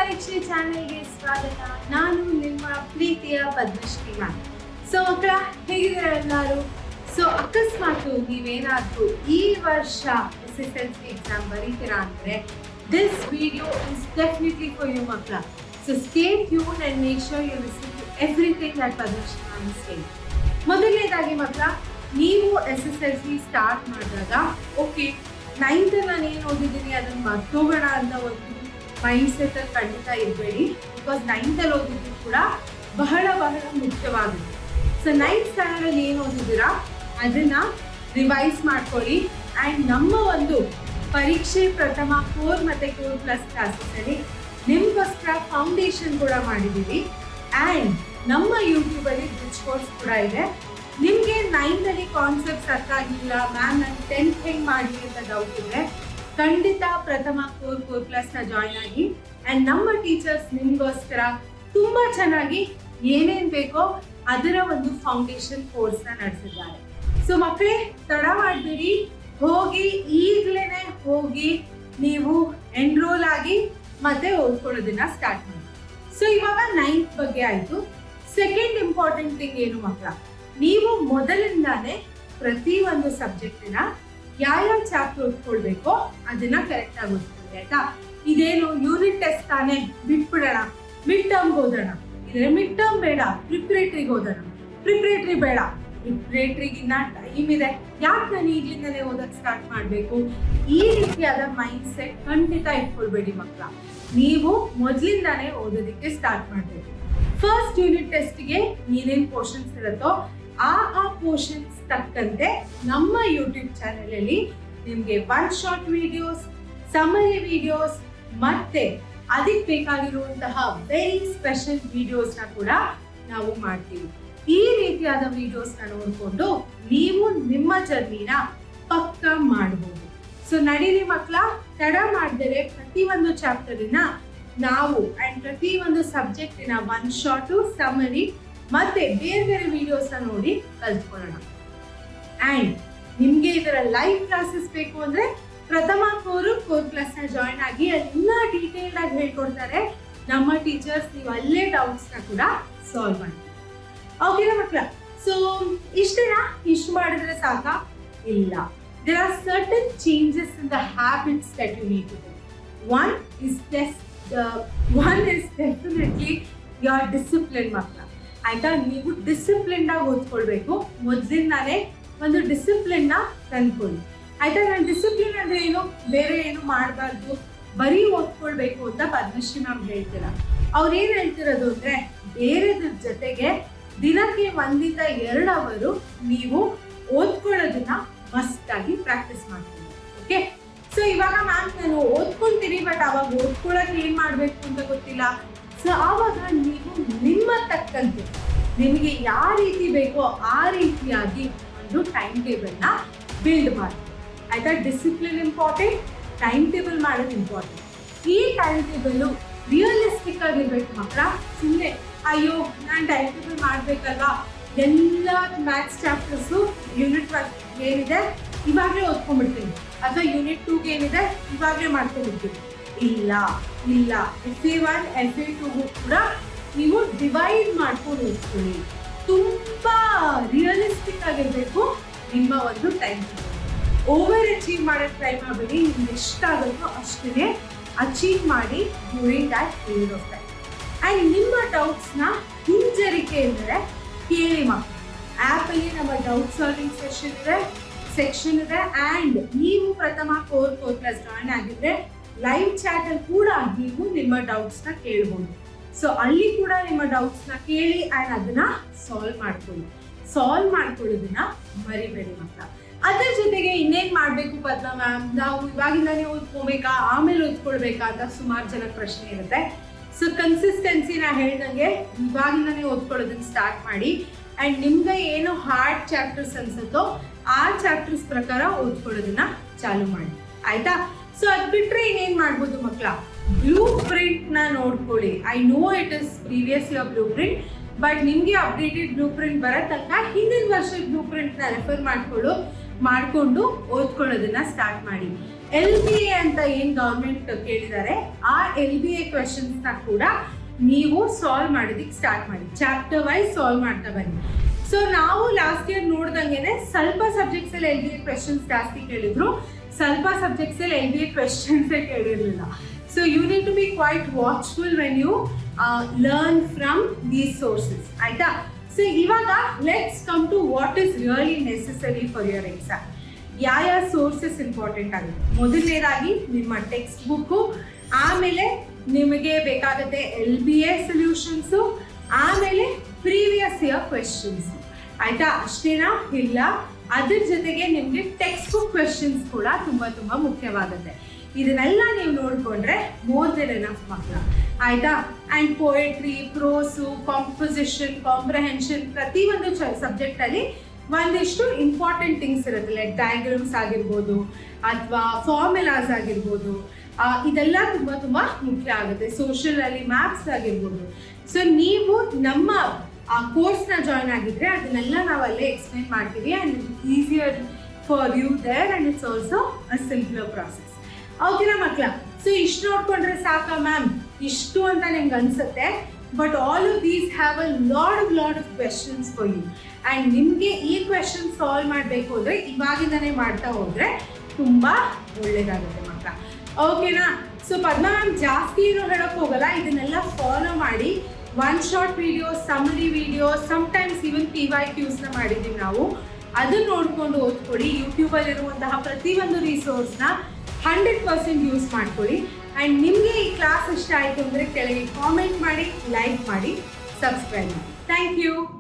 ಪರೀಕ್ಷೆ ಚಾನೆಲ್ಗೆ ಸ್ವಾಗತ. ನಾನು ನಿಮ್ಮ ಪ್ರೀತಿಯ ಪದ್ಮಶ್ರೀ ಮ್ಯಾಮ್. ಸೊ ಮಕ್ಕಳ, ಹೇಗಿದ್ದೀರಾ ಎಲ್ಲರೂ? ಸೊ ಅಕಸ್ಮಾತ್ ನೀವೇನಾದ್ರೂ ಈ ವರ್ಷ SSLC ಎಕ್ಸಾಮ್ ಬರೀತೀರಾ ಅಂದ್ರೆ this video is definitely for you ಮಕ್ಕಳ. So stay tune and make sure you listen to everything that Padmashri ma'am is saying. ಮೊದಲನೇದಾಗಿ ಮಕ್ಕಳ, ನೀವು SSLC ಸ್ಟಾರ್ಟ್ ಮಾಡಿದಾಗ ಓಕೆ 9th ನಾನು ಏನು ಓದಿದ್ದೀನಿ ಅದನ್ನು ಮರ್ತೋಗೋಣ ಅಂತ ಒಂದು ಮೈಂಡ್ ಸೆಟ್ ಅಲ್ಲಿ ಖಂಡಿತ ಇರಬೇಡಿ. ಬಿಕಾಸ್ 9th ಅಲ್ಲಿ ಓದಿದ್ದು ಕೂಡ ಬಹಳ ಮುಖ್ಯವಾಗಿದೆ. ಸೊ 9th ಸ್ಟ್ಯಾಂಡರ್ಡ್ ಅಲ್ಲಿ ಏನು ಓದಿದ್ದೀರಾ ಅದನ್ನ ರಿವೈಸ್ ಮಾಡ್ಕೊಳ್ಳಿ. ಆ್ಯಂಡ್ ನಮ್ಮ ಒಂದು ಪರೀಕ್ಷೆ ಪ್ರಥಮ ಕೋರ್ ಮತ್ತು ಕೋರ್ ಪ್ಲಸ್ ಕ್ಲಾಸಸ್ಸಲ್ಲಿ ನಿಮಗೋಸ್ಕರ ಫೌಂಡೇಶನ್ ಕೂಡ ಮಾಡಿದ್ದೀವಿ. ಆ್ಯಂಡ್ ನಮ್ಮ ಯೂಟ್ಯೂಬಲ್ಲಿ ಬ್ರಿಡ್ಜ್ ಕೋರ್ಸ್ ಕೂಡ ಇದೆ. ನಿಮಗೆ 9th ಅಲ್ಲಿ ಕಾನ್ಸೆಪ್ಟ್ಸ್ ಅರ್ಥ ಆಗಿಲ್ಲ, ಮ್ಯಾಮ್ ನಾನು 10th ಹೆಂಗೆ ಮಾಡಿ ಅಂತ ಡೌಟ್ ಇದ್ರೆ ಖಂಡಿತ ಪ್ರಥಮ ಕೋರ್ ಪ್ಲಸ್ನ ಜಾಯ್ನ್ ಆಗಿ. ಆ್ಯಂಡ್ ನಮ್ಮ ಟೀಚರ್ಸ್ ನಿಮಗೋಸ್ಕರ ತುಂಬ ಚೆನ್ನಾಗಿ ಏನೇನು ಬೇಕೋ ಅದರ ಒಂದು ಫೌಂಡೇಶನ್ ಕೋರ್ಸ್ನ ನಡೆಸಿದ್ದಾರೆ. ಸೊ ಮಕ್ಕಳೇ, ತಡ ಮಾಡಬೇಡಿ, ಹೋಗಿ ಈಗಲೇ ಹೋಗಿ ನೀವು ಎನ್ರೋಲ್ ಆಗಿ ಮತ್ತೆ ಓದ್ಕೊಳ್ಳೋದನ್ನ ಸ್ಟಾರ್ಟ್ ಮಾಡಿ. ಸೊ ಇವಾಗ 9th ಬಗ್ಗೆ ಆಯಿತು. ಸೆಕೆಂಡ್ ಇಂಪಾರ್ಟೆಂಟ್ ಥಿಂಗ್ ಏನು ಮಕ್ಕಳ, ನೀವು ಮೊದಲಿಂದಾನೇ ಪ್ರತಿ ಒಂದು ಸಬ್ಜೆಕ್ಟಿನ ಯಾವ ಚಾಪ್ಟರ್ ಓದ್ಕೊಳ್ಬೇಕೋ ಅದನ್ನ ಕರೆಕ್ಟ್ ಆಗಿ ಓದ್ಕೊಳ್ಳಿ, ಆಯ್ತಾ? ಇದೇನು ಯೂನಿಟ್ ಟೆಸ್ಟ್ ತಾನೇ, ಬಿಟ್ಬಿಡೋಣ, ಮಿಡ್ ಟರ್ಮ್ಗೆ ಓದೋಣ. ಇದ್ರೆ ಮಿಡ್ ಟರ್ಮ್ ಬೇಡ, ಪ್ರಿಪ್ರೇಟ್ರಿಗೆ ಓದೋಣ. ಪ್ರಿಪ್ರೇಟ್ರಿ ಬೇಡ, ಪ್ರಿಪ್ರೇಟ್ರಿಗಿನ್ನ ಟೈಮ್ ಇದೆ, ಯಾಕೆ ನಾನು ಈಗಲಿಂದಲೇ ಓದಕ್ಕೆ ಸ್ಟಾರ್ಟ್ ಮಾಡಬೇಕು? ಈ ರೀತಿಯಾದ ಮೈಂಡ್ ಸೆಟ್ ಖಂಡಿತ ಇಟ್ಕೊಳ್ಬೇಡಿ ಮಕ್ಕಳ. ನೀವು ಮೊದಲಿಂದಾನೇ ಓದೋದಕ್ಕೆ ಸ್ಟಾರ್ಟ್ ಮಾಡಬೇಕು. ಫಸ್ಟ್ ಯೂನಿಟ್ ಟೆಸ್ಟ್ಗೆ ಏನೇನು ಪೋರ್ಷನ್ಸ್ ಇರುತ್ತೋ ಆ ಪೋರ್ಷನ್ಸ್ ತಕ್ಕಂತೆ ನಮ್ಮ ಯೂಟ್ಯೂಬ್ ಚಾನೆಲ್ ಅಲ್ಲಿ ನಿಮ್ಗೆ one short videos, summary videos ಮತ್ತೆ ಅದಕ್ಕೆ ಬೇಕಾಗಿರುವಂತಹ ವೆರಿ ಸ್ಪೆಷಲ್ ವಿಡಿಯೋಸ್ನ ಕೂಡ ನಾವು ಮಾಡ್ತೀವಿ. ಈ ರೀತಿಯಾದ ವಿಡಿಯೋಸ್ನ ನೋಡಿಕೊಂಡು ನೀವು ನಿಮ್ಮ ಜರ್ನಿನ ಪಕ್ಕ ಮಾಡಬಹುದು. ಸೊ ನಡೀರಿ ಮಕ್ಕಳ, ತಡ ಮಾಡಿದರೆ ಪ್ರತಿಯೊಂದು ಚಾಪ್ಟರಿನ ನಾವು ಅಂಡ್ ಪ್ರತಿಯೊಂದು ಸಬ್ಜೆಕ್ಟಿನ ಒನ್ ಶಾರ್ಟು, ಸಮರಿ ಮತ್ತೆ ಬೇರೆ ವಿಡಿಯೋಸ್ನ ನೋಡಿ ಕಲ್ತ್ಕೊಳ್ಳೋಣ. ಆ್ಯಂಡ್ ನಿಮಗೆ ಇದರ ಲೈವ್ ಕ್ಲಾಸಸ್ ಬೇಕು ಅಂದರೆ ಪ್ರಥಮ ಕೋರ್ ಪ್ಲಸ್ನ ಜಾಯ್ನ್ ಆಗಿ ಎಲ್ಲ ಡೀಟೇಲ್ಡ್ ಆಗಿ ಹೇಳ್ಕೊಡ್ತಾರೆ ನಮ್ಮ ಟೀಚರ್ಸ್. ನೀವು ಅಲ್ಲೇ ಡೌಟ್ಸ್ನ ಕೂಡ ಸಾಲ್ವ್ ಮಾಡಿ. ಓಕೆನಾ ಮಕ್ಕಳ? ಸೊ ಇಷ್ಟೇನಾ? ಇಷ್ಟು ಮಾಡಿದ್ರೆ ಸಾಕಾ? ಇಲ್ಲ. There are certain changes in the habits that you need to do. One is definitely your discipline ಮಕ್ಕಳ, ಆಯ್ತಾ? ನೀವು ಡಿಸಿಪ್ಲಿನ್ ಆಗಿ ಓದ್ಕೊಳ್ಬೇಕು. ಮೊದಲಿಂದಾನೇ ಒಂದು ಡಿಸಿಪ್ಲಿನ್ ನ ತಂದ್ಕೊಳ್ಳಿ, ಆಯ್ತಾ? ನಾನು ಡಿಸಿಪ್ಲಿನ್ ಅಂದ್ರೆ ಏನು, ಬೇರೆ ಏನು ಮಾಡಬಾರ್ದು, ಬರೀ ಓದ್ಕೊಳ್ಬೇಕು ಅಂತ ಪದ್ಮಶ್ರೀ ಮ್ಯಾಮ್ ಹೇಳ್ತೀರ. ಅವ್ರು ಏನ್ ಹೇಳ್ತಿರೋದು ಅಂದ್ರೆ ಬೇರೆದ್ರ ಜೊತೆಗೆ ದಿನಕ್ಕೆ 1 ರಿಂದ 2 ಅವರು ನೀವು ಓದ್ಕೊಳ್ಳೋದನ್ನ ಮಸ್ಟ್ ಆಗಿ ಪ್ರಾಕ್ಟೀಸ್ ಮಾಡ್ತೀನಿ. ಓಕೆ? ಸೊ ಇವಾಗ ಮ್ಯಾಮ್ ನಾನು ಓದ್ಕೊಂತೀನಿ, ಬಟ್ ಅವಾಗ ಓದ್ಕೊಳಕ್ಕೆ ಏನ್ ಮಾಡ್ಬೇಕು ಅಂತ ಗೊತ್ತಿಲ್ಲ. ಸೊ ಆವಾಗ ನೀವು ನಿಮ್ಮ ತಕ್ಕಂತೆ ನಿಮಗೆ ಯಾವ ರೀತಿ ಬೇಕೋ ಆ ರೀತಿಯಾಗಿ ಒಂದು ಟೈಮ್ ಟೇಬಲ್ನ ಬಿಲ್ಡ್ ಮಾಡಿ, ಆಯ್ತಾ? ಡಿಸಿಪ್ಲಿನ್ ಇಂಪಾರ್ಟೆಂಟ್, ಟೈಮ್ ಟೇಬಲ್ ಮಾಡೋದು ಇಂಪಾರ್ಟೆಂಟ್. ಈ ಟೈಮ್ ಟೇಬಲ್ಲು ರಿಯಲಿಸ್ಟಿಕ್ ಆಗಿರ್ಬೇಕು ಮಕ್ಕಳ. ಸುಮ್ಮನೆ ಅಯ್ಯೋ ನಾನು ಟೈಮ್ ಟೇಬಲ್ ಮಾಡಬೇಕಲ್ವಾ, ಎಲ್ಲ ಮ್ಯಾಥ್ಸ್ ಚಾಪ್ಟರ್ಸು ಯೂನಿಟ್ 1 ಏನಿದೆ ಇವಾಗಲೇ ಓದ್ಕೊಂಡ್ಬಿಡ್ತೀನಿ, ಅಥವಾ ಯೂನಿಟ್ 2ಗೆ ಏನಿದೆ ಇವಾಗಲೇ ಮಾಡ್ಕೊಂಡ್ಬಿಡ್ತೀನಿ. ಇಲ್ಲ, FA1 FA2 ಕೂಡ ನೀವು ಡಿವೈಡ್ ಮಾಡ್ಕೊಂಡು ಓದ್ಕೊಳ್ಳಿ. ತುಂಬ ರಿಯಲಿಸ್ಟಿಕ್ ಆಗಿರಬೇಕು ನಿಮ್ಮ ಒಂದು ಟೈಮ್. ಓವರ್ ಅಚೀವ್ ಮಾಡೋಕ್ಕೆ ಟ್ರೈ ಮಾಡಬೇಡಿ. ನಿಮ್ಗೆ ಎಷ್ಟಾಗುತ್ತೋ ಅಷ್ಟೇ ಅಚೀವ್ ಮಾಡಿ during that period of time. And ನಿಮ್ಮ ಡೌಟ್ಸ್ನ ಹಿಂಜರಿಕೆ ಎಂದರೆ ಕೇಳಿ ಮಕ್ಕಳು. ಆ್ಯಪಲ್ಲಿ ನಮ್ಮ ಡೌಟ್ ಸಾಲ್ವಿಂಗ್ ಸೆಕ್ಷನ್ ಇದೆ. ಆ್ಯಂಡ್ ನೀವು ಪ್ರಥಮ ಕೋರ್ ಪ್ಲಸ್ ಜಾಯ್ನ್ ಆಗಿದ್ರೆ ಲೈವ್ ಚಾಟ್ ಅಲ್ಲಿ ಕೂಡ ನೀವು ನಿಮ್ಮ ಡೌಟ್ಸ್ನ ಕೇಳ್ಬೋದು. ಸೊ ಅಲ್ಲಿ ಕೂಡ ನಿಮ್ಮ ಡೌಟ್ಸ್ನ ಕೇಳಿ ಆ್ಯಂಡ್ ಅದನ್ನ ಸಾಲ್ವ್ ಮಾಡ್ಕೊಳ್ಳೋದನ್ನ ಮರಿಬೇಡಿ ಮಕ್ಕಳ. ಅದ್ರ ಜೊತೆಗೆ ಇನ್ನೇನು ಮಾಡಬೇಕು ಪದ್ಮ ಮ್ಯಾಮ್, ನಾವು ಇವಾಗಿಂದಾನೇ ಓದ್ಕೋಬೇಕಾ ಆಮೇಲೆ ಓದ್ಕೊಳ್ಬೇಕಾ ಅಂತ ಸುಮಾರು ಜನಕ್ಕೆ ಪ್ರಶ್ನೆ ಇರುತ್ತೆ. ಸೊ ಕನ್ಸಿಸ್ಟೆನ್ಸಿ ನಾ ಹೇಳ್ದಂಗೆ ಇವಾಗಿಂದಾನೇ ಓದ್ಕೊಳ್ಳೋದನ್ನ ಸ್ಟಾರ್ಟ್ ಮಾಡಿ. ಆ್ಯಂಡ್ ನಿಮ್ಗೆ ಏನು ಹಾರ್ಡ್ ಚಾಪ್ಟರ್ಸ್ ಅನ್ಸುತ್ತೋ ಆ ಚಾಪ್ಟರ್ಸ್ ಪ್ರಕಾರ ಓದ್ಕೊಳ್ಳೋದನ್ನ ಚಾಲು ಮಾಡಿ, ಆಯ್ತಾ? ಸೊ ಅದು ಬಿಟ್ಟರೆ ಇನ್ನೇನು ಮಾಡ್ಬೋದು ಮಕ್ಕಳ, ಬ್ಲೂ ಪ್ರಿಂಟ್ನ ನೋಡ್ಕೊಳ್ಳಿ. I know it is previous year blue print, but ನಿಮಗೆ ಅಪ್ಡೇಟೆಡ್ ಬ್ಲೂ ಪ್ರಿಂಟ್ ಬರೋ ತನಕ ಹಿಂದಿನ ವರ್ಷದ ಬ್ಲೂ ಪ್ರಿಂಟ್ನ ರೆಫರ್ ಮಾಡಿಕೊಂಡು ಓದ್ಕೊಳ್ಳೋದನ್ನ ಸ್ಟಾರ್ಟ್ ಮಾಡಿ. LBA ಅಂತ ಏನ್ ಗವರ್ಮೆಂಟ್ ಕೇಳಿದ್ದಾರೆ ಆ LBA ಕ್ವೆಶನ್ಸ್ ನ ಕೂಡ ನೀವು ಸಾಲ್ವ್ ಮಾಡೋದಿಕ್ಕೆ ಸ್ಟಾರ್ಟ್ ಮಾಡಿ, ಚಾಪ್ಟರ್ ವೈಸ್ ಸಾಲ್ವ್ ಮಾಡ್ತಾ ಬನ್ನಿ. ಸೊ ನಾವು ಲಾಸ್ಟ್ ಇಯರ್ ನೋಡ್ದಂಗೆನೆ ಸ್ವಲ್ಪ ಸಬ್ಜೆಕ್ಟ್ಸ್ ಅಲ್ಲಿ LBA ಕ್ವೆಶನ್ಸ್ ಜಾಸ್ತಿ ಕೇಳಿದ್ರು, ಸ್ವಲ್ಪ ಸಬ್ಜೆಕ್ಟ್ಸ್ ಅಲ್ಲಿ LBA ಕ್ವೆಶನ್ಸ್ ಕೇಳಿರಲಿಲ್ಲ. So you need to be quite watchful when you learn from these sources, ಆಯ್ತಾ? ಸೊ ಇವಾಗ let's come to what is really necessary for your exam. ಯಾವ ಸೋರ್ಸಸ್ ಇಂಪಾರ್ಟೆಂಟ್ ಆಗುತ್ತೆ? ಮೊದಲನೇದಾಗಿ ನಿಮ್ಮ ಟೆಕ್ಸ್ಟ್ ಬುಕ್ಕು, ಆಮೇಲೆ ನಿಮಗೆ ಬೇಕಾಗುತ್ತೆ LBA ಸೊಲ್ಯೂಷನ್ಸು, ಆಮೇಲೆ ಪ್ರೀವಿಯಸ್ ಇಯರ್ ಕ್ವೆಶನ್ಸ್, ಆಯ್ತಾ? ಅಷ್ಟೇನಾ? ಇಲ್ಲ, ಅದ್ರ ಜೊತೆಗೆ ನಿಮಗೆ ಟೆಕ್ಸ್ಟ್ ಬುಕ್ ಕ್ವೆಶನ್ಸ್ ಕೂಡ ತುಂಬಾ ತುಂಬಾ ಮುಖ್ಯವಾಗುತ್ತೆ. ಇದನ್ನೆಲ್ಲ ನೀವು ನೋಡಿಕೊಂಡ್ರೆ ಮೋರ್ ದೆನ್ ಎನಫ್ ಮಕ್ಕಳ, ಆಯ್ತಾ? ಆ್ಯಂಡ್ ಪೋಯಟ್ರಿ, ಪ್ರೋಸು, ಕಾಂಪೊಸಿಷನ್, ಕಾಂಪ್ರಹೆನ್ಷನ್, ಪ್ರತಿಯೊಂದು ಸಬ್ಜೆಕ್ಟ್ ಅಲ್ಲಿ ಒಂದಿಷ್ಟು ಇಂಪಾರ್ಟೆಂಟ್ ಥಿಂಗ್ಸ್ ಇರುತ್ತೆ. ಲೈಕ್ ಡಯಾಗ್ರಾಮ್ಸ್ ಆಗಿರ್ಬೋದು ಅಥವಾ ಫಾರ್ಮುಲಾಸ್ ಆಗಿರ್ಬೋದು, ಇದೆಲ್ಲ ತುಂಬ ತುಂಬ ಮುಖ್ಯ ಆಗುತ್ತೆ. ಸೋಷಿಯಲ್ ಅಲ್ಲಿ ಮ್ಯಾಥ್ಸ್ ಆಗಿರ್ಬೋದು. ಸೊ ನೀವು ನಮ್ಮ ಕೋರ್ಸ್ನ ಜಾಯ್ನ್ ಆಗಿದ್ರೆ ಅದನ್ನೆಲ್ಲ ನಾವು ಅಲ್ಲೇ ಎಕ್ಸ್ಪ್ಲೈನ್ ಮಾಡ್ತೀವಿ, and easier for you there, and it's also a simpler process. ಓಕೆನಾ ಮಕ್ಕಳ? ಸೊ ಇಷ್ಟು ನೋಡ್ಕೊಂಡ್ರೆ ಸಾಕಾ ಮ್ಯಾಮ್? ಇಷ್ಟು ಅಂತ ನಿಮ್ಗೆ ಅನ್ಸುತ್ತೆ, but all of these have a lot of questions for you. And ನಿಮಗೆ ಈ ಕ್ವೆಶನ್ ಸಾಲ್ವ್ ಮಾಡಬೇಕು ಅಂದರೆ ಇವಾಗಿಂದನೇ ಮಾಡ್ತಾ ಹೋದರೆ ತುಂಬ ಒಳ್ಳೇದಾಗುತ್ತೆ ಮಕ್ಕಳ. ಓಕೆನಾ? ಸೊ ಪದ್ಮ ಮ್ಯಾಮ್ ಜಾಸ್ತಿ ಏನೂ ಹೇಳೋಕ್ಕೆ ಹೋಗಲ್ಲ, ಇದನ್ನೆಲ್ಲ ಫಾಲೋ ಮಾಡಿ. One short video, summary video, sometimes even PYQsನ ಮಾಡಿದ್ದೀವಿ ನಾವು. ಅದನ್ನು ನೋಡ್ಕೊಂಡು ಓದ್ಕೊಳ್ಳಿ. ಯೂಟ್ಯೂಬಲ್ಲಿರುವಂತಹ ಪ್ರತಿಯೊಂದು ರಿಸೋರ್ಸ್ನ 100% ಯೂಸ್ ಮಾಡ್ಕೊಳ್ಳಿ. ಆ್ಯಂಡ್ ನಿಮಗೆ ಈ ಕ್ಲಾಸ್ ಇಷ್ಟ ಆಯಿತು ಅಂದರೆ ಕೆಳಗೆ ಕಾಮೆಂಟ್ ಮಾಡಿ, ಲೈಕ್ ಮಾಡಿ, ಸಬ್ಸ್ಕ್ರೈಬ್ ಮಾಡಿ. Thank you.